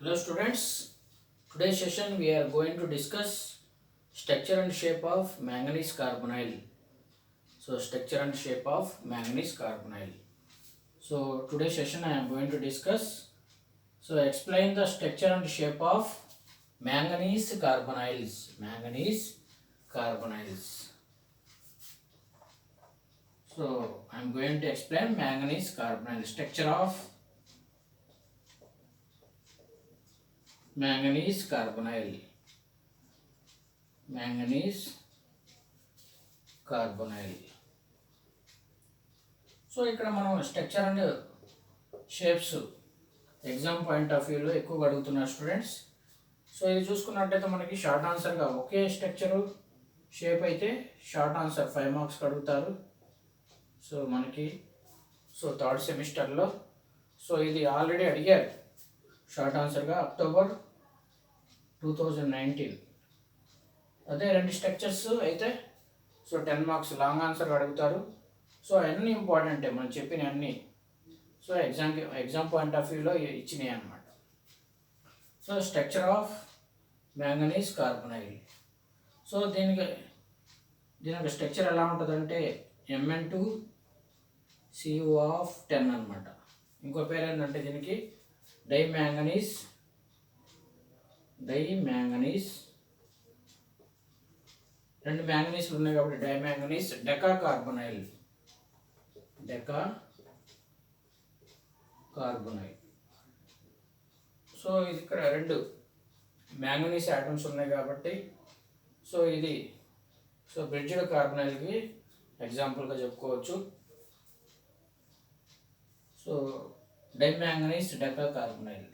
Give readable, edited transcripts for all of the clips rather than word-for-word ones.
Hello students, today's session we are going to discuss structure and shape of manganese carbonyl. So structure and shape of manganese carbonyl. So today's session I am going to discuss, explain the structure and shape of manganese carbonyls. Manganese carbonyls. So I am going to explain manganese carbonyl, structure of manganese carbonyl. Manganese carbonyl. So ఇక్కడ మనం structure and shapes exam point of వ్యూలో ఎక్కువగా అడుగుతున్నారు students. So ఇది చూసుకున్నట్టయితే మనకి short ఆన్సర్గా ఒకే structure shape అయితే short answer 5 మార్క్స్కి అడుగుతారు. సో మనకి థర్డ్ సెమిస్టర్లో ఇది ఆల్రెడీ అడిగారు షార్ట్ ఆన్సర్గా అక్టోబర్ 2019. అదే రెండు స్ట్రక్చర్స్ అయితే 10 మార్క్స్ లాంగ్ ఆన్సర్ అడుగుతారు. సో అన్నీ ఇంపార్టెంటే మనం చెప్పిన అన్నీ. సో ఎగ్జామ్ పాయింట్ ఆఫ్ వ్యూలో ఇచ్చినాయి అన్నమాట. So structure of manganese carbonyl. So దీని యొక్క స్ట్రక్చర్ ఎలా ఉంటుందంటే Mn2CO10 అనమాట. ఇంకో పేరు ఏంటంటే దీనికి డైమ్యాంగనీస్ రెండు మ్యాంగనీస్లు ఉన్నాయి కాబట్టి డైమ్యాంగనీస్ డెకా కార్బనైల్. సో ఇది ఇక్కడ రెండు మ్యాంగనీస్ ఆటమ్స్ ఉన్నాయి కాబట్టి ఇది బ్రిడ్జ్డ్ కార్బనైల్కి ఎగ్జాంపుల్గా చెప్పుకోవచ్చు. So dimanganese deca carbonyl.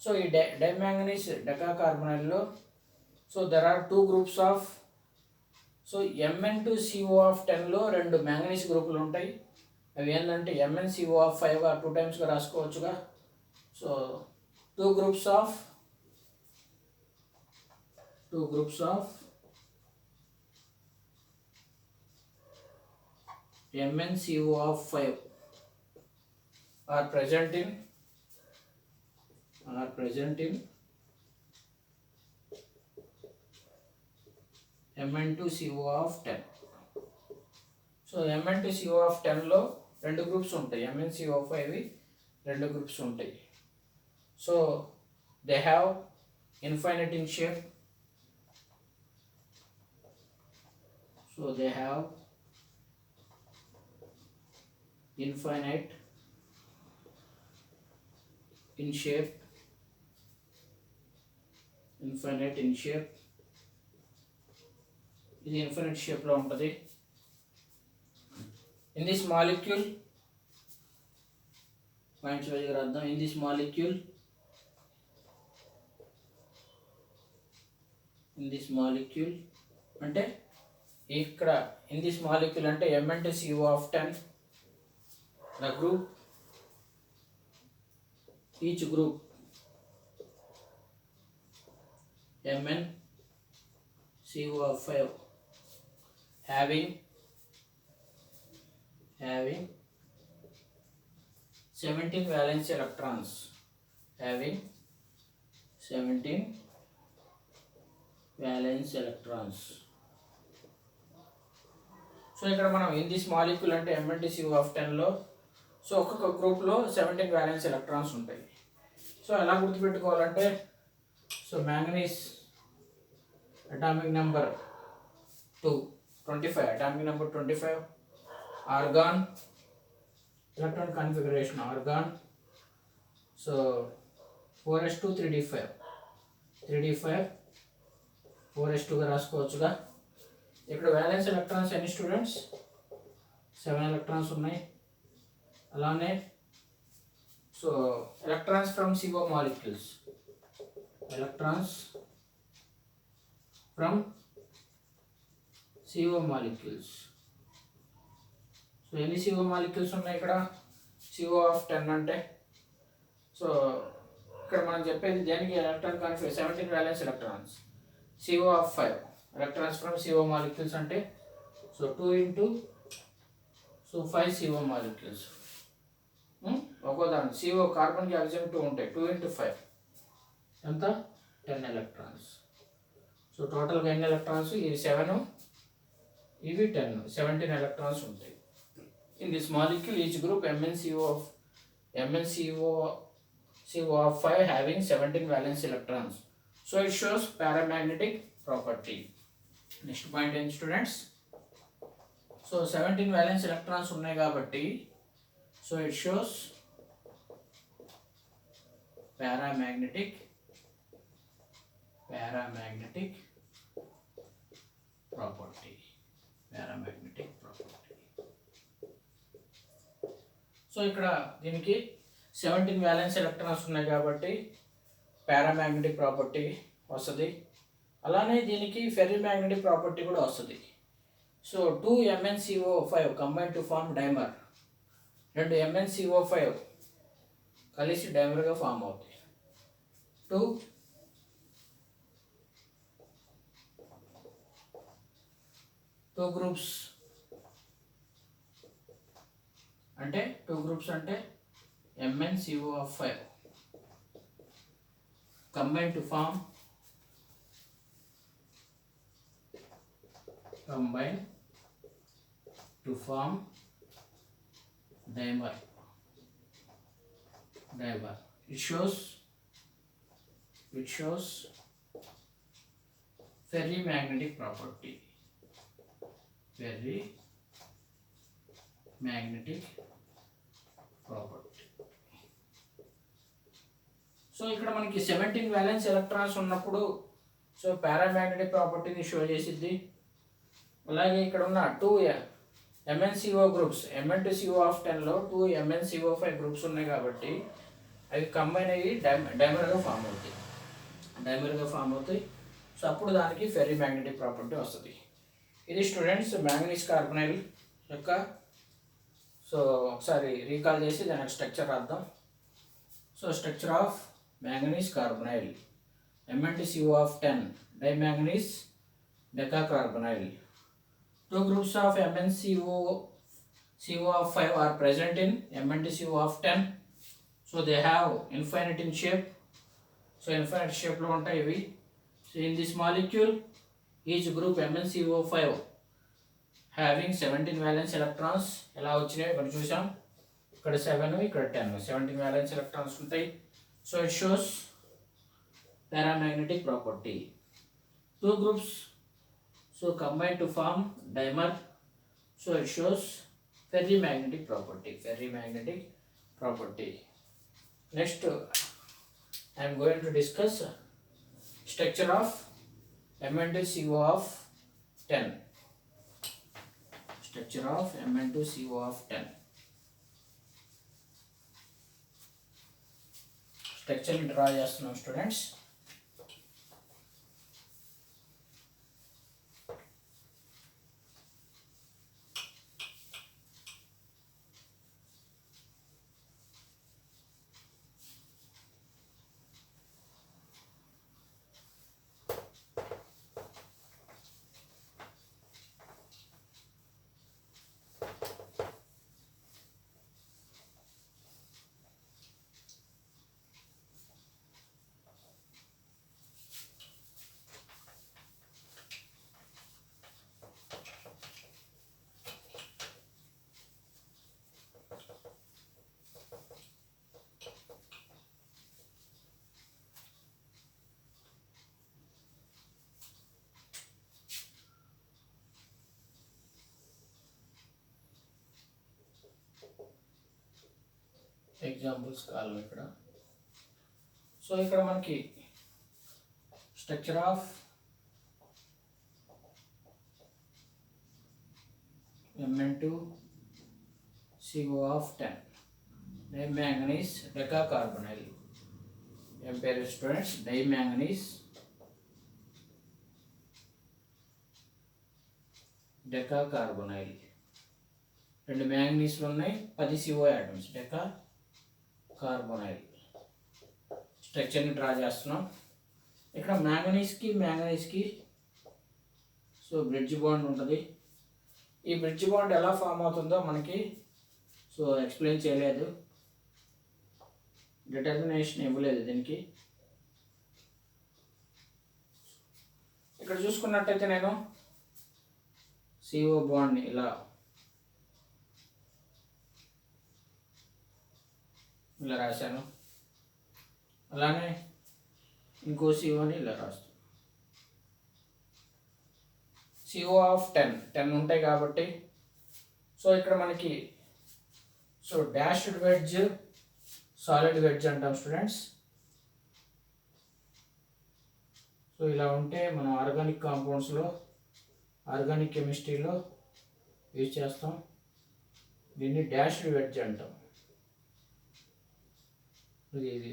So ఈ డైమ్యాంగనీస్ డెకా కార్బనైల్లో దెర్ ఆర్ 2 గ్రూప్స్ ఆఫ్ Mn2CO10లో రెండు మ్యాంగనీస్ గ్రూపులు ఉంటాయి. అవి ఏంటంటే MnCO5 2 టైమ్స్గా రాసుకోవచ్చుగా. So 2 groups of MnCO5 are present in Mn2CO10. So Mn2CO10లో రెండు గ్రూప్స్ ఉంటాయి. MnCO5 రెండు గ్రూప్స్ ఉంటాయి. So they have infinite in shape. Infinite in shape. ఇది ఇన్ఫినిట్ షేప్లో ఉంటుంది. ఇన్ దిస్ మాలిక్యూల్ పాయింట్స్ వైజ్గా రాద్దాం. ఇన్ దిస్ మాలిక్యూల్ అంటే ఇక్కడ ఇన్ దిస్ మాలిక్యూల్ అంటే Mn2CO10 the group, each group MnCO5 having 17 valence electrons. So ఇక్కడ మనం ఇన్ దిస్ మాలిక్యూల్ అంటే Mn2CO10లో ఒక్కొక్క గ్రూప్లో 17 వ్యాలెన్స్ ఎలక్ట్రాన్స్ ఉంటాయి. సో ఎలా గుర్తుపెట్టుకోవాలంటే manganese atomic number 25 argon electron configuration argon 4s2 3d5 4s2గా రాసుకోవచ్చుగా. ఇక్కడ వ్యాలెన్స్ ఎలక్ట్రాన్స్ ఎన్ని స్టూడెంట్స్ 7 ఎలక్ట్రాన్స్ ఉన్నాయి. అలానే ఎలక్ట్రాన్స్ ఫ్రమ్ CO మాలిక్యూల్స్ ఎన్ని CO మాలిక్యూల్స్ ఉన్నాయి ఇక్కడ CO10 అంటే. ఇక్కడ మనం చెప్పేది దేనికి electron configuration 17 valence electrons CO5 electrons from CO molecules అంటే 2 into 5 CO molecules. ఒక్కో దాని CO కార్బన్కి ఆక్సిజన్ 2 ఉంటాయి. 2 into 5 ఎంత 10 ఎలక్ట్రాన్స్. సో టోటల్గా ఎన్ని ఎలక్ట్రాన్స్? ఇది 7, ఇవి 10, 17 ఎలక్ట్రాన్స్ ఉంటాయి. In this molecule each group MnCO of 5 having 17 valence electrons. So it shows paramagnetic property. Next point ఏంటి స్టూడెంట్స్? సో 17 valence electrons ఉన్నాయి కాబట్టి so it shows paramagnetic property. So ఇక్కడ దీనికి 17 valence electrons ఉన్నాయి కాబట్టి పారామాగ్నెటిక్ ప్రాపర్టీ వస్తుంది. అలానే దీనికి ఫెర్రీ మ్యాగ్నెటిక్ ప్రాపర్టీ కూడా వస్తుంది. So 2 MnCO5 combine to form dimer. 2 MnCO5 కలిసి డైమర్గా ఫామ్ అవుతాయి. 2 గ్రూప్స్ అంటే MnCO5 combine to form dimer. It shows ferrimagnetic property. So ఇక్కడ మనకి 17 valence electrons ఉన్నప్పుడు సో పారామాగ్నెటిక్ ప్రాపర్టీని షో చేసిద్ది. అలాగే ఇక్కడ ఉన్న 2 MnCO groups Mn2CO of 10లో 2 MnCO5 groups ఉన్నాయి కాబట్టి అవి కంబైన్ అయ్యి డైమర్గా ఫామ్ అవుతాయి. సో అప్పుడు దానికి ఫెర్రీ మ్యాగ్నెటిక్ ప్రాపర్టీ వస్తుంది. ఇది స్టూడెంట్స్ మ్యాంగనీస్ కార్బనైల్ యొక్క సో ఒకసారి రీకాల్ చేసి దానికి స్ట్రక్చర్ రాద్దాం. So structure of manganese carbonyl, Mn2CO of 10, dimanganese decacarbonyl. 2 groups of MnCO of 5 are present in Mn2CO of 10. So they have infinite in shape. So infinite shape lo untayi ivi. So in this molecule each group MnCO5 having 17 valence electrons. ఎలా వచ్చినాయి ఇక్కడ చూసాం. ఇక్కడ 7 ఇక్కడ 10, 17 valence electrons ఉంటాయి. So it shows paramagnetic property. 2 groups so combine to form dimer. So it shows ferrimagnetic property. Next I am going to discuss structure of Mn2CO of 10. Structure of Mn2CO of 10. Structure draw చేస్తున్నాం students. Examples కాలం ఇక్కడ. So ఇక్కడ మనకి structure of Mn2CO of 10, dimanganese decacarbonyl. ఏం పేరు students? డైమాంగనీస్ డెకాకార్బొనైల్. 2 మ్యాంగనీస్లు ఉన్నాయి, 10 CO atoms. డెకాకార్బొనైల్ స్ట్రక్చర్ని draw చేస్తున్నాం. ఇక్కడ మ్యాంగనీస్కి so bridge bond ఉంటుంది. ఈ బ్రిడ్జ్ బాండ్ ఎలా ఫామ్ అవుతుందో మనకి సో ఎక్స్ప్లెయిన్ చేయలేదు. డిటర్మినేషన్ ఇవ్వలేదు దీనికి. ఇక్కడ చూసుకున్నట్టయితే నేను CO బాండ్ని ఇలా రాశాను. అలానే ఇంకో COని ఇలా రాస్తాను. CO ఆఫ్ 10 ఉంటాయి కాబట్టి సో ఇక్కడ మనకి so dashed wedge, solid wedge అంటాం స్టూడెంట్స్. సో ఇలా ఉంటే మనం ఆర్గానిక్ కాంపౌండ్స్లో, ఆర్గానిక్ కెమిస్ట్రీలో యూజ్ చేస్తాం. దీన్ని డాష్డ్ వెడ్జ్ అంటాం. ఇది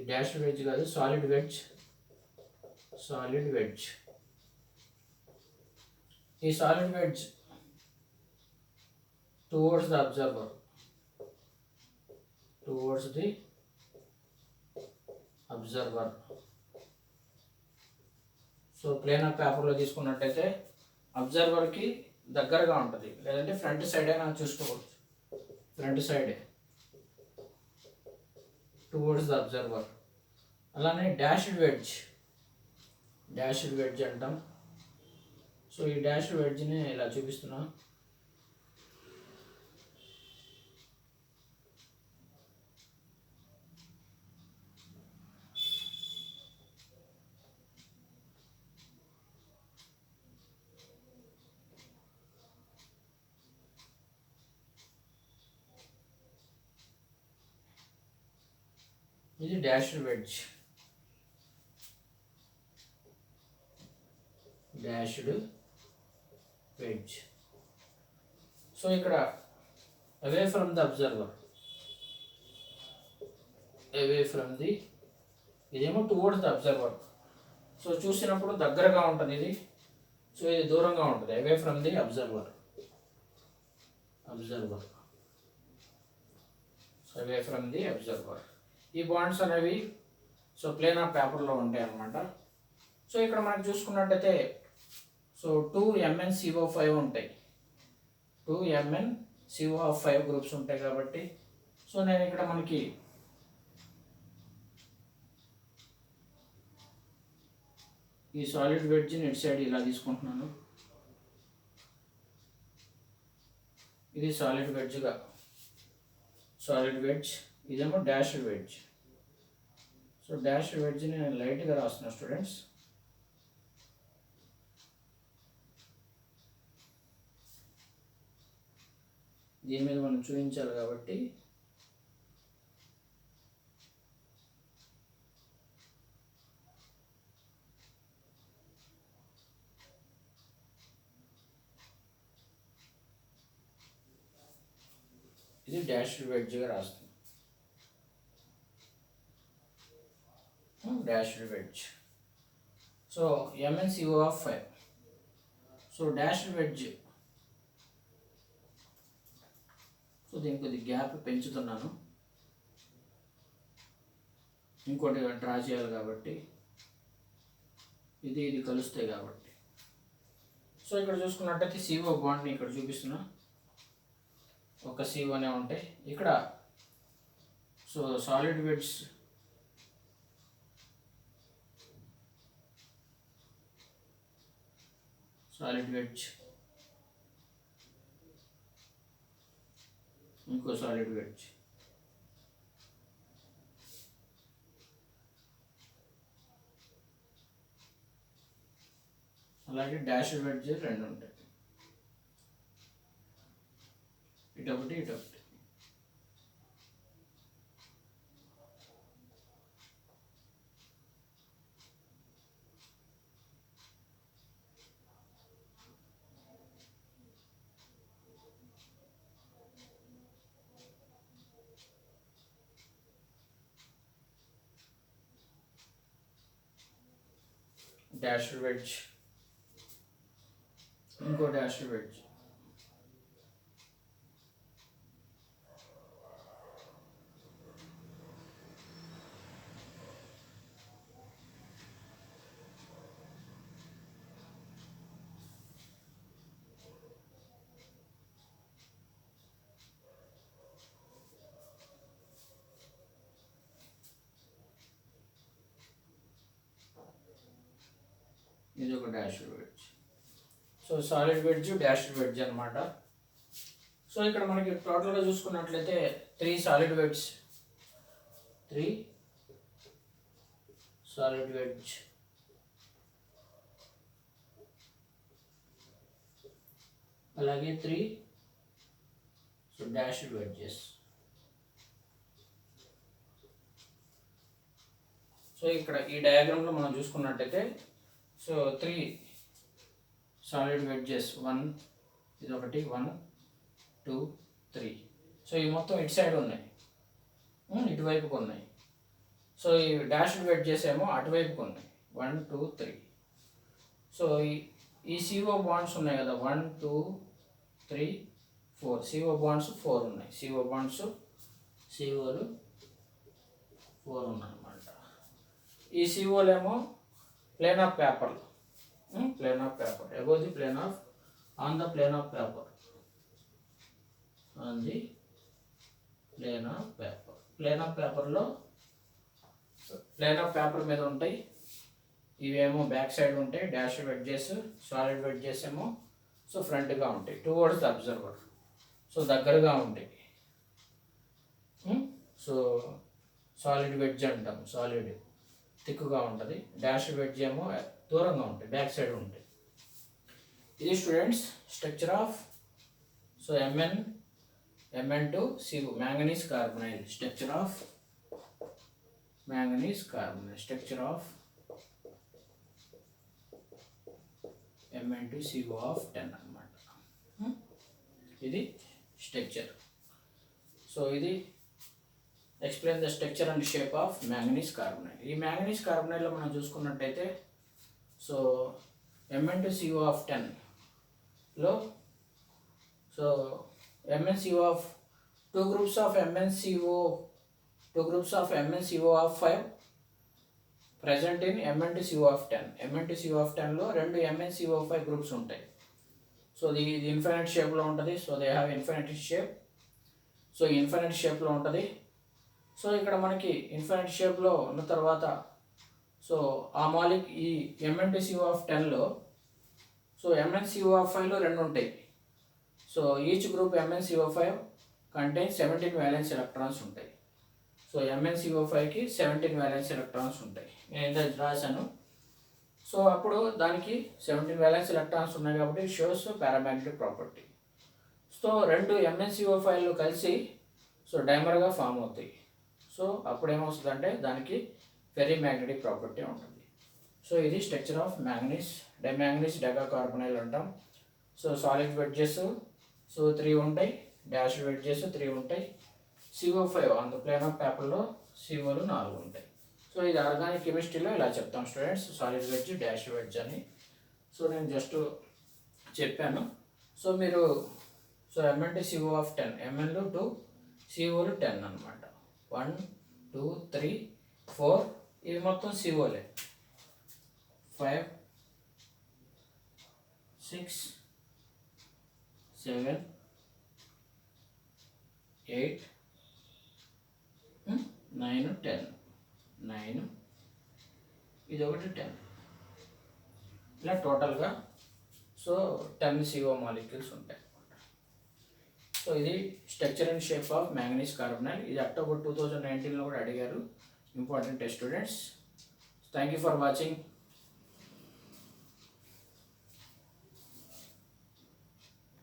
డాష్డ్ వెడ్జ్ కాదు, సాలిడ్ వెడ్జ్. ఈ solid wedge towards the observer, so plane of పేపర్లో తీసుకున్నట్టయితే అబ్జర్వర్కి దగ్గరగా ఉంటుంది, లేదంటే ఫ్రంట్ సైడ్ అయినా చూసుకోవచ్చు. ఫ్రంట్ సైడే టువర్డ్స్ ద అబ్జర్వర్. అలానే డాష్డ్ వెడ్జ్ అంటాం. సో ఈ డాష్డ్ వెడ్జ్ని ఇలా చూపిస్తున్నా. ఇది డాష్డ్ వెడ్జ్. సో ఇక్కడ అవే ఫ్రమ్ ద అబ్జర్వర్, ఇదేమో టువర్డ్స్ ద అబ్జర్వర్. సో చూసినప్పుడు దగ్గరగా ఉంటుంది ఇది, సో ఇది దూరంగా ఉంటుంది. Away from the observer. Away from the observer. ఈ బాండ్స్ అనేవి సో ప్లేన్ ఆఫ్ పేపర్లో ఉంటాయి అన్నమాట. సో ఇక్కడ మనకి చూసుకున్నట్టయితే సో 2 MnCO5 ఉంటాయి. 2 MnCO5 గ్రూప్స్ ఉంటాయి కాబట్టి సో నేను ఇక్కడ మనకి ఈ సాలిడ్ వెడ్జ్ని ఇటు సైడ్ ఇలా తీసుకుంటున్నాను. ఇది సాలిడ్ వెడ్జ్, ఇదేమో డాష్డ్ వెడ్జ్. సో డాష్డ్ వెడ్జ్ని నేను లైట్గా రాస్తున్నా స్టూడెంట్స్. దీని మీద మనం చూపించాలి కాబట్టి ఇది డాష్డ్ వెడ్జ్గా రాస్తుంది. Dashed wedge. So MnCO5. So dashed wedge. So దీనికి కొద్ది గ్యాప్ పెంచుతున్నాను, ఇంకోటి డ్రా చేయాలి కాబట్టి, ఇది కలుస్తాయి కాబట్టి. సో ఇక్కడ చూసుకున్నట్టయితే CO బాండ్ని ఇక్కడ చూపిస్తున్నా. ఒక COనే ఉంటాయి ఇక్కడ. సో సాలిడ్ వెడ్జ్ ఇంకో సాలిడ్ వెడ్జ్. అలాగే డాష్డ్ వెడ్జ్ 2 ఉంటాయి, ఇటొకటి. డాష్డ్ వెడ్జ్, ఇంకో డాష్డ్ వెడ్జ్. ఇది ఒక dashed wedge. So solid wedge, dashed wedge అనమాట. సో ఇక్కడ మనకి టోటల్గా చూసుకున్నట్లయితే 3 సాలిడ్ వెడ్జ్, 3 సాలిడ్ వెడ్జ్, అలాగే 3 డాష్డ్ వెడ్జెస్. సో ఇక్కడ ఈ డయాగ్రామ్లో మనం చూసుకున్నట్టయితే సో 3 సాలిడ్ వెడ్జెస్, 1 ఇది ఒకటి, 1 2 3. సో ఇవి మొత్తం ఇటు సైడ్ ఉన్నాయి, ఇటువైపుకు ఉన్నాయి. సో ఈ డాష్డ్ వెడ్జెస్ ఏమో అటువైపుకు ఉన్నాయి, 1 2 3. సో ఈ CO బాండ్స్ ఉన్నాయి కదా, 1 2 3 4. CO బాండ్స్ 4 ఉన్నాయి, CO బాండ్స్ COలు 4 ఉన్నాయన్నమాట. ఈ COలు ఏమో plane of paper, plane of paper, above the plane of, on the plane of paper, on the plane of paper. Plane of పేపర్లో ప్లేన్ ఆఫ్ పేపర్ మీద ఉంటాయి. ఇవేమో బ్యాక్ సైడ్ ఉంటాయి డాష్ వెడ్జెస్, సాలిడ్ వెడ్జెస్ ఏమో so ఫ్రంట్గా ఉంటాయి, towards the observer, so దగ్గరగా ఉంటాయి. సో సాలిడ్ వెడ్జ్ అంటాం, సాలిడ్ థిక్గా ఉంటుంది. డాష్ వెడ్జ్ ఏమో దూరంగా ఉంటాయి, బ్యాక్ సైడ్ ఉంటాయి. ఇది students structure of so Mn2 CO, manganese carbonyl. Structure of manganese carbonyl, structure of Mn2 CO of 10 అన్నమాట. ఇది స్ట్రక్చర్. సో ఇది explain the structure and shape of manganese carbonyl. ఈ మ్యాంగనీస్ కార్బనైల్లో మనం చూసుకున్నట్టయితే సో Mn2 CO of 10లో so MnCO of 2 groups of MnCO of 5 present in Mn2 CO of 10. Mn2 CO of 10లో 2 MnCO of 5 groups ఉంటాయి. So ఇది infinite షేప్లో ఉంటుంది. So they have infinite shape. So infinite షేప్లో ఉంటుంది. So ఇక్కడ మనకి infinite షేప్లో ఉన్న తర్వాత సో ఆ మాలిక్ ఈ Mn2 CO of 10లో సో MnCO of 5లో 2 ఉంటాయి. So each group MnCO of 5 contain 17 valence electrons ఉంటాయి. సో MnCO of 5కి 17 వ్యాలెన్స్ ఎలక్ట్రాన్స్ ఉంటాయి, నేను ఇంత రాశాను. సో అప్పుడు దానికి 17 వ్యాలెన్స్ ఎలక్ట్రాన్స్ ఉన్నాయి కాబట్టి shows paramagnetic property. So 2 MnCO of 5లు కలిసి సో డైమర్గా ఫామ్ అవుతాయి. సో అప్పుడు ఏమవుతుందంటే దానికి ఫెర్రీ మ్యాగ్నెటిక్ ప్రాపర్టీ ఉంటుంది. సో ఇది స్ట్రక్చర్ ఆఫ్ మ్యాంగనీస్, డైమ్యాంగనీస్ డెగా కార్బనైల్ అంటాం. సో సాలిడ్ వెడ్జెస్ సో 3 ఉంటాయి, డాష్ వెడ్జెస్ 3 ఉంటాయి, CO5 on the plane of పేపర్లో COలు 4 ఉంటాయి. సో ఇది ఆర్గానిక్ కెమిస్ట్రీలో ఇలా చెప్తాం students, solid wedge, dash wedge అని. సో నేను జస్ట్ చెప్పాను. సో మీరు సో Mn2 CO of 10, Mnలో 2 COలు 10 అనమాట. 1 2 3 4 ఇవి మొత్తం COలే. 5 6 7 8 9 10, 9 ఇది ఒకటి 10, ఇలా టోటల్గా సో 10 CO మాలిక్యూల్స్ ఉంటాయి. సో ఇది structure and shape of manganese carbonyl. ఇది అక్టోబర్ 2019లో కూడా అడిగారు, important students. Thank you for watching.